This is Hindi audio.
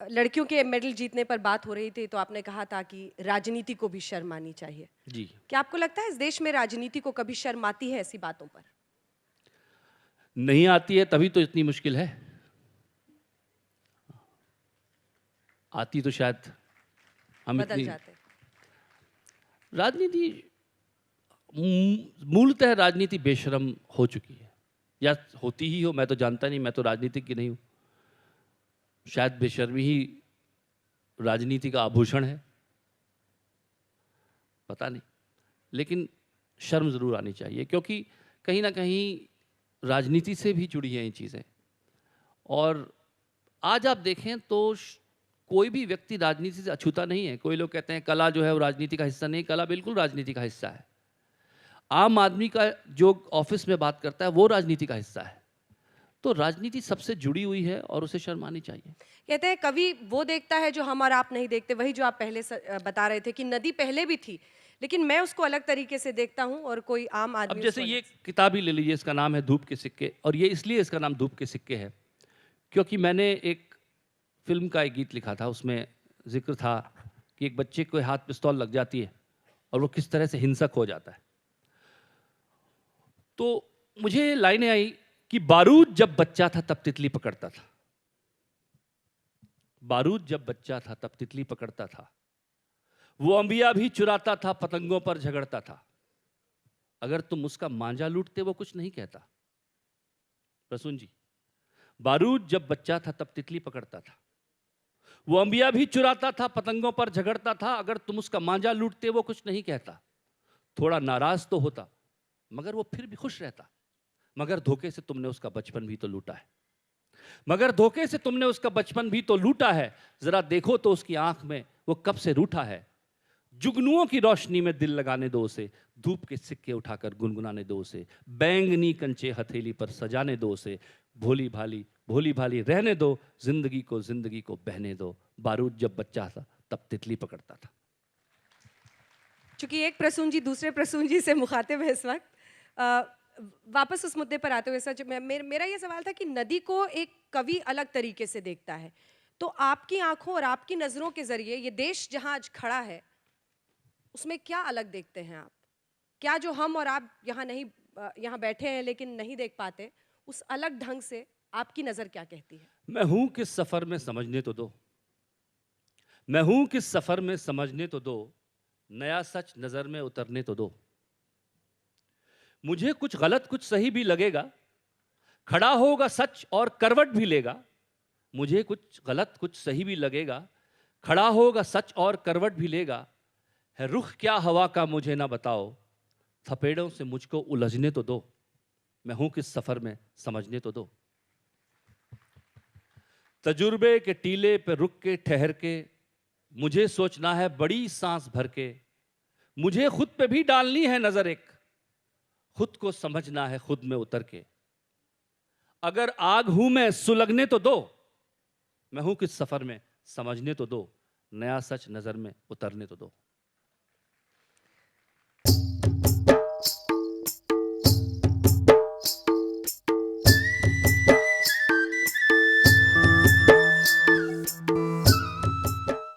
लड़कियों के मेडल जीतने पर बात हो रही थी तो आपने कहा था कि राजनीति को भी शर्म आनी चाहिए। जी। क्या आपको लगता है इस देश में राजनीति को कभी शर्म आती है ऐसी बातों पर? नहीं आती है तभी तो इतनी मुश्किल है। आती तो शायद हम बदल इतनी जाते। राजनीति मूलतः राजनीति बेशर्म हो चुकी है या होती ही हो, मैं तो जानता नहीं, मैं तो राजनीतिज्ञ नहीं हूं। शायद बेशर्मी ही राजनीति का आभूषण है, पता नहीं, लेकिन शर्म जरूर आनी चाहिए क्योंकि कहीं ना कहीं राजनीति से भी जुड़ी हैं ये चीज़ें। और आज आप देखें तो कोई भी व्यक्ति राजनीति से अछूता नहीं है। कोई लोग कहते हैं कला जो है वो राजनीति का हिस्सा नहीं, कला बिल्कुल राजनीति का हिस्सा है। आम आदमी का जो ऑफिस में बात करता है वो राजनीति का हिस्सा है। तो राजनीति सबसे जुड़ी हुई है और उसे शर्म आनी चाहिए। कहते हैं कवि वो देखता है जो हम और आप नहीं देखते। वही जो आप पहले बता रहे थे कि नदी पहले भी थी, लेकिन मैं उसको अलग तरीके से देखता हूँ और कोई आम अब आदमी जैसे उसको ये अलग से। किताब ही ले लीजिए, इसका नाम है धूप के सिक्के, और ये इसलिए इसका नाम धूप के सिक्के है क्योंकि मैंने एक फिल्म का एक गीत लिखा था, उसमें जिक्र था कि एक बच्चे को हाथ पिस्तौल लग जाती है और वो किस तरह से हिंसक हो जाता है। तो मुझे लाइनें आई कि बारूद जब बच्चा था तब तितली पकड़ता था, बारूद जब बच्चा था तब तितली पकड़ता था, वो अंबिया भी चुराता था, पतंगों पर झगड़ता था, अगर तुम उसका मांझा लूटते वो कुछ नहीं कहता। प्रसून जी, बारूद जब बच्चा था तब तितली पकड़ता था, वो अंबिया भी चुराता था, पतंगों पर झगड़ता था, अगर तुम उसका मांझा लूटते वो कुछ नहीं कहता। थोड़ा नाराज तो होता मगर वो फिर भी खुश रहता, मगर धोखे से तुमने उसका बचपन भी तो लूटा है, मगर धोखे से तुमने उसका बचपन भी तो लूटा है। जरा देखो तो उसकी आंख में वो कब से रूठा है, जुगनुओं की रोशनी में दिल लगाने दो उसे, धूप के सिक्के उठाकर गुनगुनाने दो उसे, बैंगनी कंचे हथेली पर सजाने दो उसे, भोली भाली रहने दो, जिंदगी को बहने दो। बारूद जब बच्चा था तब तितली पकड़ता था। चूंकि एक प्रसून जी दूसरे प्रसून जी से मुखातिब है इस वक्त, वापस उस मुद्दे पर आते हुए सच मेरा ये सवाल था कि नदी को एक कवि अलग तरीके से देखता है, तो आपकी आंखों और आपकी नजरों के जरिए ये देश जहां आज खड़ा है उसमें क्या अलग देखते हैं आप? क्या जो हम और आप यहाँ नहीं यहाँ बैठे हैं लेकिन नहीं देख पाते, उस अलग ढंग से आपकी नजर क्या कहती है? मैं हूं किस सफर में समझने तो दो, मैं हूं किस सफर में समझने तो दो, नया सच नजर में उतरने तो दो। मुझे कुछ गलत कुछ सही भी लगेगा, खड़ा होगा सच और करवट भी लेगा। मुझे कुछ गलत कुछ सही भी लगेगा, खड़ा होगा सच और करवट भी लेगा। है रुख क्या हवा का मुझे ना बताओ, थपेड़ों से मुझको उलझने तो दो। मैं हूं किस सफर में समझने तो दो। तजुर्बे के टीले पे रुक के ठहर के, मुझे सोचना है बड़ी सांस भर के। मुझे खुद पे भी डालनी है नजर एक, खुद को समझना है खुद में उतर के। अगर आग हूं मैं सुलगने तो दो, मैं हूं किस सफर में समझने तो दो, नया सच नजर में उतरने तो दो।